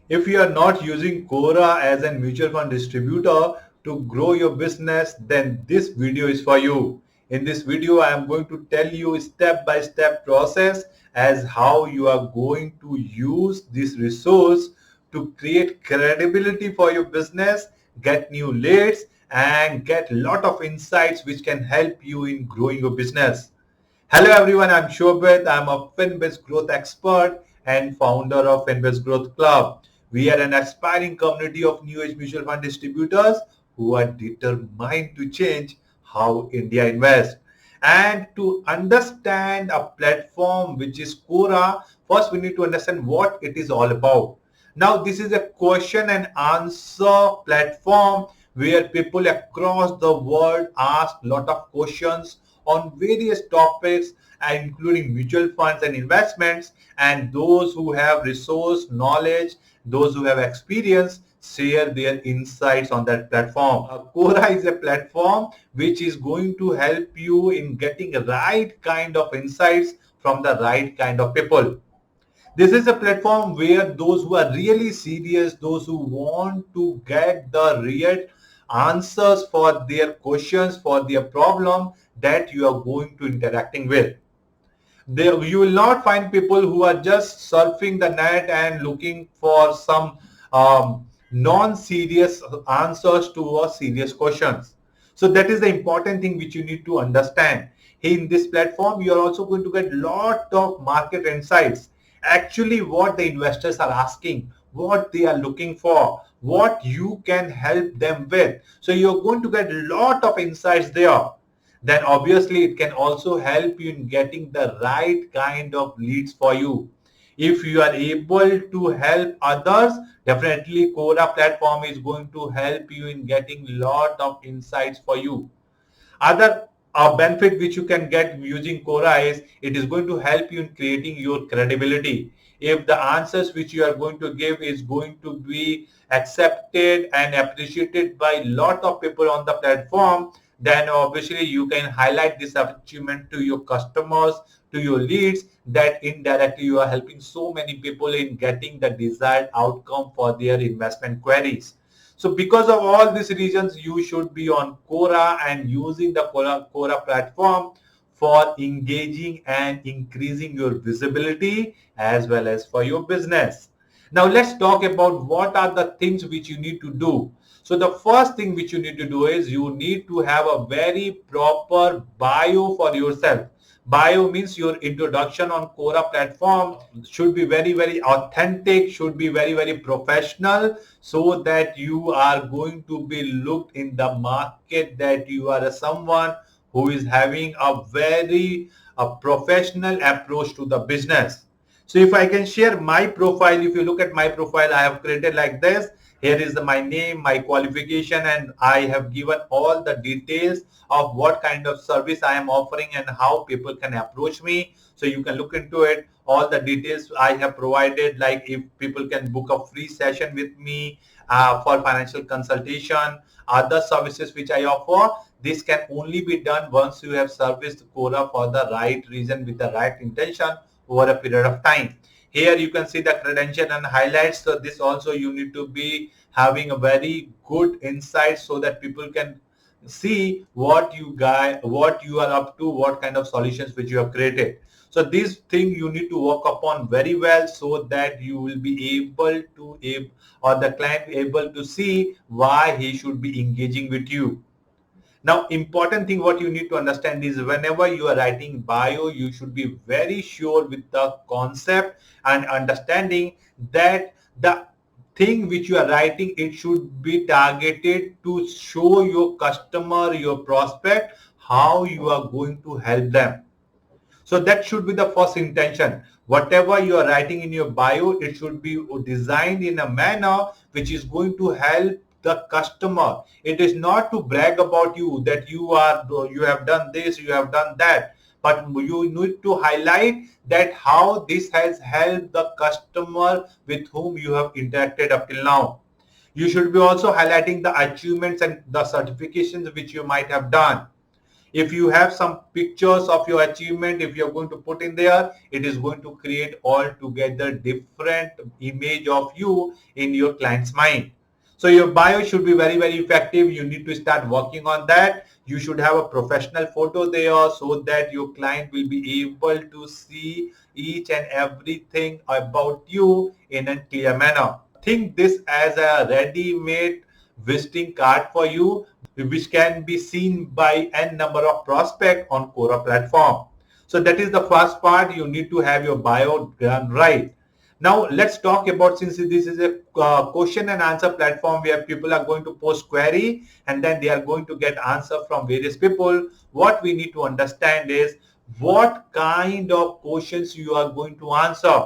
If you are not using Quora as a mutual fund distributor to grow your business, then this video is for you. In this video, I am going to tell you step-by-step process as how you are going to use this resource to create credibility for your business, get new leads, and get a lot of insights which can help you in growing your business. Hello everyone, I'm Shobhit. I'm a Fin-based growth expert and founder of Fin-based Growth Club. We are an aspiring community of new age mutual fund distributors who are determined to change how India invests. And to understand a platform which is Quora, first we need to understand what it is all about. Now this is a question and answer platform where people across the world ask a lot of questions on various topics, including mutual funds and investments, and those who have resource, knowledge, those who have experience share their insights on that platform. Quora is a platform which is going to help you in getting the right kind of insights from the right kind of people. This is a platform where those who are really serious, those who want to get the real answers for their questions, for their problem that you are going to interacting with. There, you will not find people who are just surfing the net and looking for some non-serious answers to a serious questions. So that is the important thing which you need to understand. In this platform, you are also going to get lot of market insights. Actually, what the investors are asking, what they are looking for, what you can help them with. So you're going to get lot of insights there. Then obviously it can also help you in getting the right kind of leads for you. If you are able to help others, definitely Quora platform is going to help you in getting lot of insights for you. Other benefit which you can get using Quora is it is going to help you in creating your credibility. If the answers which you are going to give is going to be accepted and appreciated by lot of people on the platform, then obviously you can highlight this achievement to your customers, to your leads, that indirectly you are helping so many people in getting the desired outcome for their investment queries. So because of all these reasons, you should be on Quora and using the Quora platform for engaging and increasing your visibility as well as for your business. Now let's talk about what are the things which you need to do. So the first thing which you need to do is you need to have a very proper bio for yourself. Bio means your introduction on Quora platform should be very, very authentic, should be very, very professional, so that you are going to be looked in the market that you are someone who is having a very professional approach to the business. So if I can share my profile, if you look at my profile, I have created like this. Here is my name, my qualification, and I have given all the details of what kind of service I am offering and how people can approach me. So you can look into it. All the details I have provided, like if people can book a free session with me for financial consultation, other services which I offer. This can only be done once you have serviced Quora for the right reason with the right intention over a period of time. Here you can see the credential and highlights. So this also you need to be having a very good insight so that people can see what you are up to, what kind of solutions which you have created. So this thing you need to work upon very well so that you will be able to, or the client able to see why he should be engaging with you. Now, important thing what you need to understand is whenever you are writing bio, you should be very sure with the concept and understanding that the thing which you are writing, it should be targeted to show your customer, your prospect, how you are going to help them. So that should be the first intention. Whatever you are writing in your bio, it should be designed in a manner which is going to help the customer. It is not to brag about you that you have done this, you have done that, but you need to highlight that how this has helped the customer with whom you have interacted up till now. You should be also highlighting the achievements and the certifications which you might have done. If you have some pictures of your achievement, if you're going to put in there, it is going to create altogether different image of you in your client's mind. So your bio should be very, very effective. You need to start working on that. You should have a professional photo there so that your client will be able to see each and everything about you in a clear manner. Think this as a ready-made visiting card for you, which can be seen by n number of prospects on Quora platform. So that is the first part. You need to have your bio done right. Now let's talk about, since this is a question and answer platform where people are going to post query and then they are going to get answer from various people, what we need to understand is what kind of questions you are going to answer.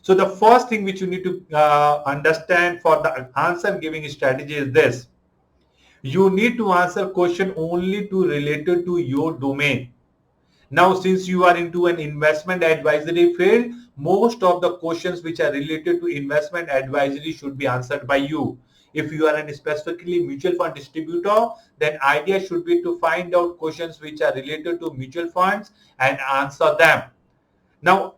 So the first thing which you need to understand for the answer giving strategy is this. You need to answer question only to related to your domain. Now, since you are into an investment advisory field, most of the questions which are related to investment advisory should be answered by you. If you are an specifically mutual fund distributor, then idea should be to find out questions which are related to mutual funds and answer them. Now,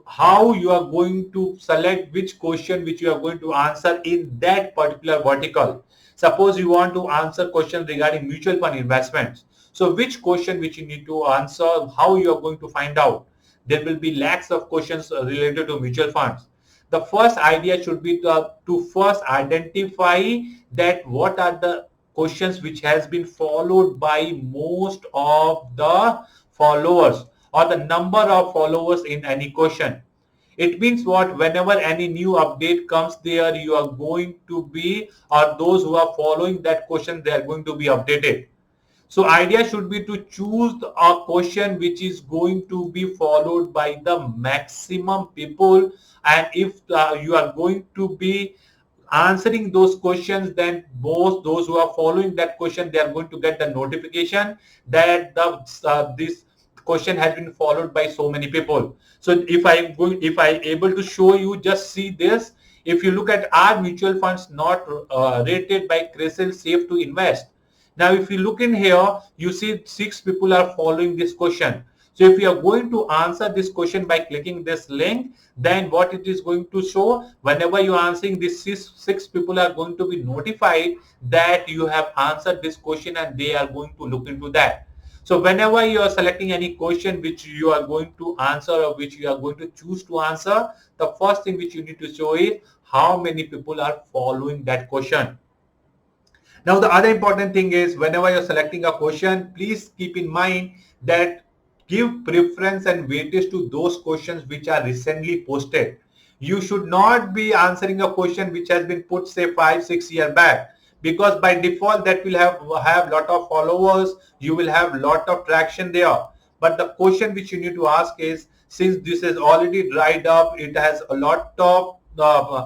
how you are going to select which question which you are going to answer in that particular vertical. Suppose you want to answer question regarding mutual fund investments. So which question which you need to answer, how you are going to find out? There will be lakhs of questions related to mutual funds. The first idea should be to first identify that what are the questions which has been followed by most of the followers or the number of followers in any question. It means what? Whenever any new update comes there, you are going to be, or those who are following that question, they are going to be updated. So idea should be to choose a question which is going to be followed by the maximum people. And if you are going to be answering those questions, then both those who are following that question, they are going to get the notification that this question has been followed by so many people. So if I able to show you, just see this. If you look at our mutual funds not rated by CRISIL safe to invest. Now, if you look in here, you see 6 people are following this question. So if you are going to answer this question by clicking this link, then what it is going to show, whenever you are answering, this 6 people are going to be notified that you have answered this question and they are going to look into that. So whenever you are selecting any question which you are going to answer or which you are going to choose to answer, the first thing which you need to show is how many people are following that question. Now, the other important thing is whenever you're selecting a question, please keep in mind that give preference and weightage to those questions which are recently posted. You should not be answering a question which has been put, say, 5-6 years back, because by default that will have lot of followers. You will have lot of traction there. But the question which you need to ask is, since this is already dried up, it has a lot of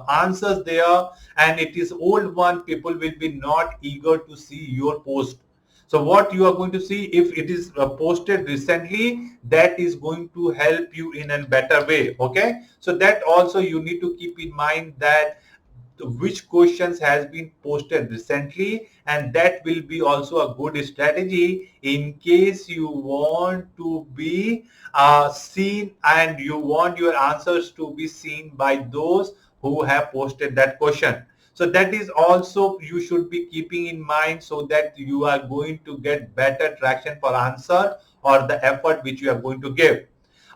answers there, and it is old one, people will be not eager to see your post. So what you are going to see, if it is posted recently, that is going to help you in a better way. Okay, so that also you need to keep in mind that which questions has been posted recently, and that will be also a good strategy in case you want to be seen and you want your answers to be seen by those who have posted that question. So that is also you should be keeping in mind, so that you are going to get better traction for answer or the effort which you are going to give.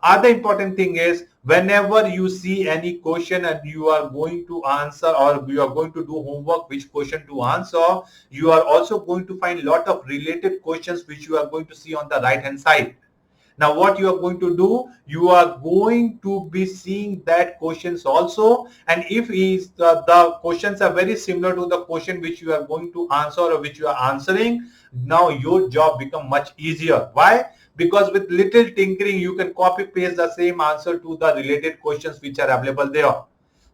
Other important thing is, whenever you see any question and you are going to answer or you are going to do homework which question to answer, you are also going to find lot of related questions which you are going to see on the right hand side. Now what you are going to do, you are going to be seeing that questions also, and if the questions are very similar to the question which you are going to answer or which you are answering, now your job become much easier. Why? Because with little tinkering you can copy paste the same answer to the related questions which are available there.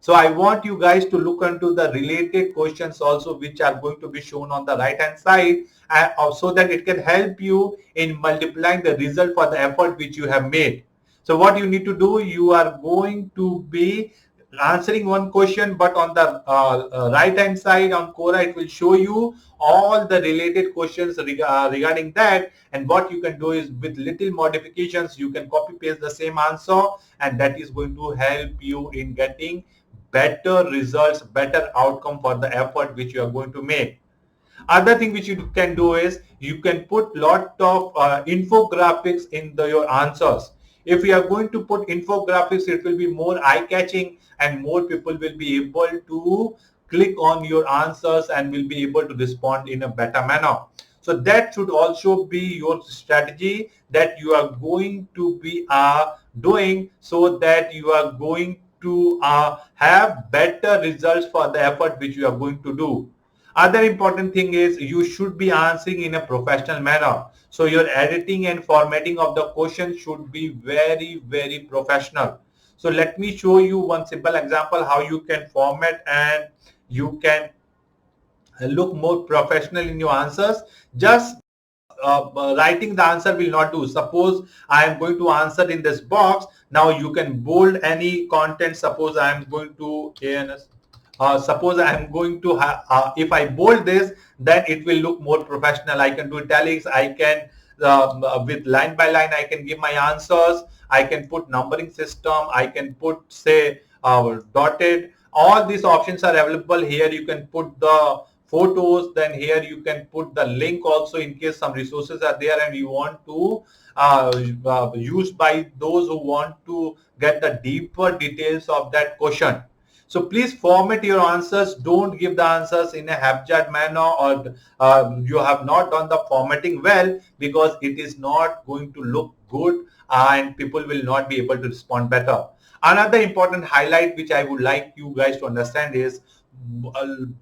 So I want you guys to look into the related questions also which are going to be shown on the right hand side, so that it can help you in multiplying the result for the effort which you have made. So what you need to do, you are going to be answering one question, but on the right hand side on Quora, it will show you all the related questions regarding that. And what you can do is, with little modifications, you can copy paste the same answer, and that is going to help you in getting better results, better outcome for the effort which you are going to make. Other thing which you can do is, you can put lot of infographics in your answers. If you are going to put infographics, it will be more eye-catching and more people will be able to click on your answers and will be able to respond in a better manner. So that should also be your strategy that you are going to be doing, so that you are going to have better results for the effort which you are going to do. Other important thing is, you should be answering in a professional manner. So your editing and formatting of the question should be very, very professional. So let me show you one simple example how you can format and you can look more professional in your answers. Just writing the answer will not do. Suppose I am going to answer in this box. Now you can bold any content. Suppose I am going to suppose I am going to if I bold this, then it will look more professional. I can do italics. I can with line by line, I can give my answers. I can put numbering system. I can put, say, dotted. All these options are available here. You can put the photos, then here you can put the link also in case some resources are there and you want to use by those who want to get the deeper details of that question. So please format your answers. Don't give the answers in a haphazard manner, or you have not done the formatting well, because it is not going to look good and people will not be able to respond better. Another important highlight which I would like you guys to understand is,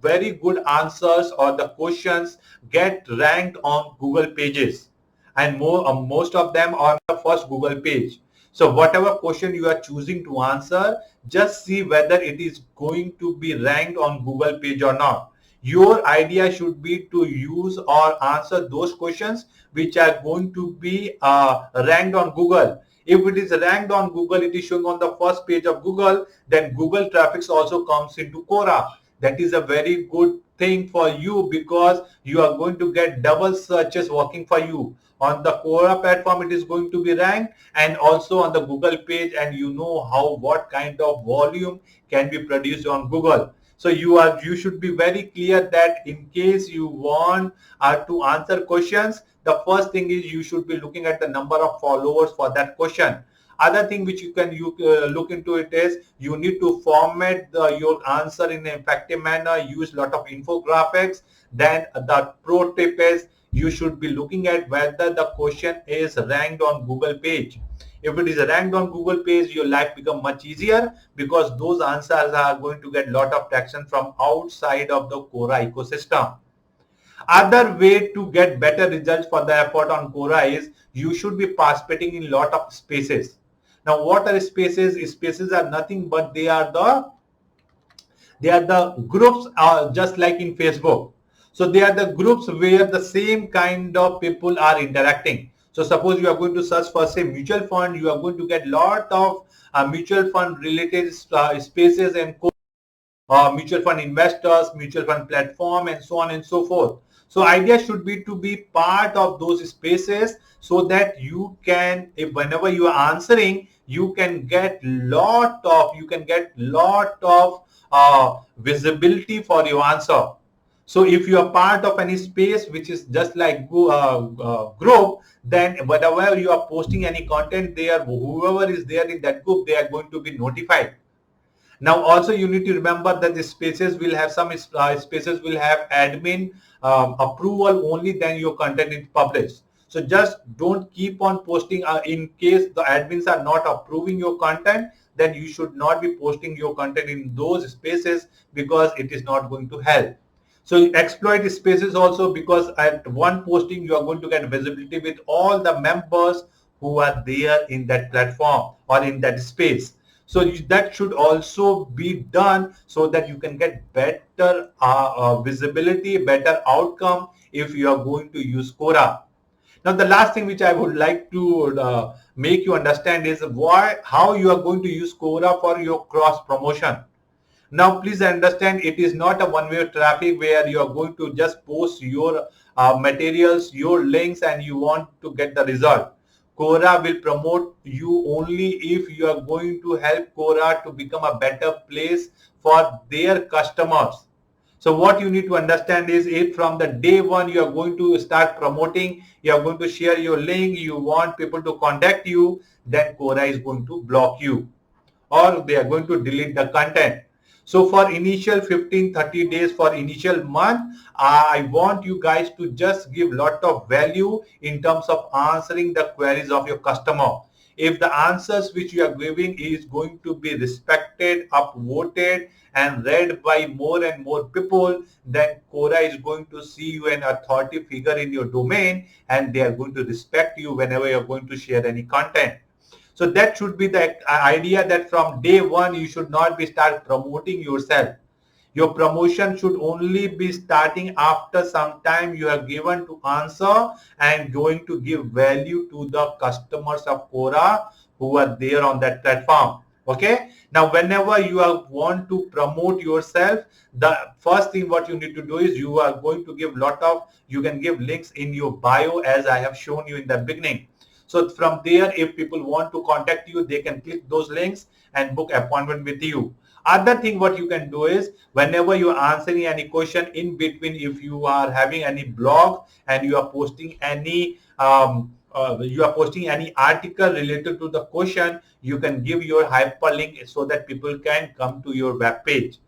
very good answers or the questions get ranked on Google pages, and most of them are on the first Google page. So whatever question you are choosing to answer, just see whether it is going to be ranked on Google page or not. Your idea should be to use or answer those questions which are going to be ranked on Google. If it is ranked on Google, it is showing on the first page of Google, then Google traffic also comes into Quora. That is a very good thing for you, because you are going to get double searches working for you. On the Quora platform, it is going to be ranked, and also on the Google page, and you know what kind of volume can be produced on Google. So you should be very clear that in case you want to answer questions, the first thing is you should be looking at the number of followers for that question. Other thing which you can look into it is, you need to format your answer in an effective manner, use lot of infographics. Then the pro tip is, you should be looking at whether the question is ranked on Google page. If it is ranked on Google page, your life become much easier, because those answers are going to get lot of traction from outside of the Quora ecosystem. Other way to get better results for the effort on Quora is, you should be participating in lot of spaces. Now, what are spaces? Spaces are nothing but they are the groups, just like in Facebook. So they are the groups where the same kind of people are interacting. So suppose you are going to search for, say, mutual fund, you are going to get lot of mutual fund related spaces and mutual fund investors, mutual fund platform, and so on and so forth. So idea should be to be part of those spaces, so that you can, if whenever you are answering, you can get lot of visibility for your answer. So if you are part of any space which is just like group, then whenever you are posting any content there, whoever is there in that group, they are going to be notified. Now also you need to remember that the spaces will have spaces will have admin approval only, then your content is published. So just don't keep on posting in case the admins are not approving your content, then you should not be posting your content in those spaces, because it is not going to help. So exploit spaces also, because at one posting you are going to get visibility with all the members who are there in that platform or in that space. So that should also be done, so that you can get better visibility, better outcome if you are going to use Quora. Now, the last thing which I would like to make you understand is how you are going to use Quora for your cross promotion. Now, please understand, it is not a one-way traffic where you are going to just post your materials, your links, and you want to get the result. Quora will promote you only if you are going to help Quora to become a better place for their customers. So what you need to understand is, if from the day one you are going to start promoting, you are going to share your link, you want people to contact you, then Quora is going to block you, or they are going to delete the content. So for initial 15-30 days, for initial month, I want you guys to just give lot of value in terms of answering the queries of your customer. If the answers which you are giving is going to be respected, upvoted, and read by more and more people, then Quora is going to see you an authority figure in your domain, and they are going to respect you whenever you are going to share any content. So that should be the idea, that from day one you should not be start promoting yourself. Your promotion should only be starting after some time you are given to answer and going to give value to the customers of Quora who are there on that platform. Okay. Now, whenever you want to promote yourself, the first thing what you need to do is you are going to give you can give links in your bio, as I have shown you in the beginning. So from there, if people want to contact you, they can click those links and book appointment with you. Other thing what you can do is, whenever you are answering any question in between, if you are having any blog and you are posting any article related to the question, you can give your hyperlink so that people can come to your web page.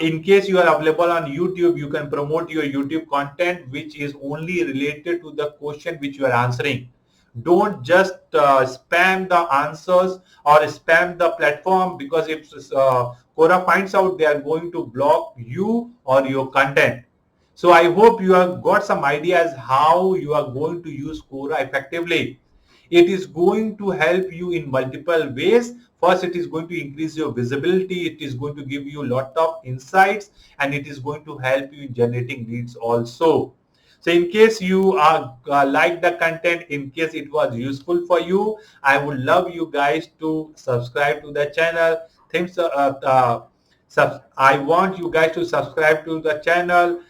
In case you are available on YouTube, you can promote your YouTube content which is only related to the question which you are answering. Don't just spam the answers or spam the platform, because if Quora finds out, they are going to block you or your content. So I hope you have got some ideas how you are going to use Quora effectively. It is going to help you in multiple ways. First, it is going to increase your visibility. It is going to give you a lot of insights, and it is going to help you in generating leads also. So in case you like the content, in case it was useful for you, I would love you guys to subscribe to the channel. I want you guys to subscribe to the channel.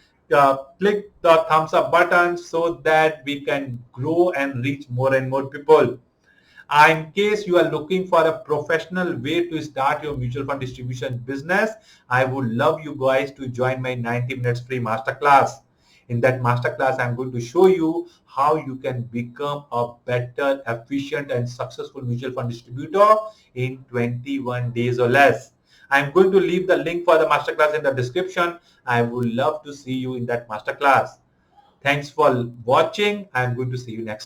Click the thumbs up button so that we can grow and reach more and more people. In case you are looking for a professional way to start your mutual fund distribution business, I would love you guys to join my 90 minutes free masterclass. In that masterclass, I'm going to show you how you can become a better, efficient, and successful mutual fund distributor in 21 days or less. I'm going to leave the link for the masterclass in the description. I would love to see you in that masterclass. Thanks for watching. I'm going to see you next time.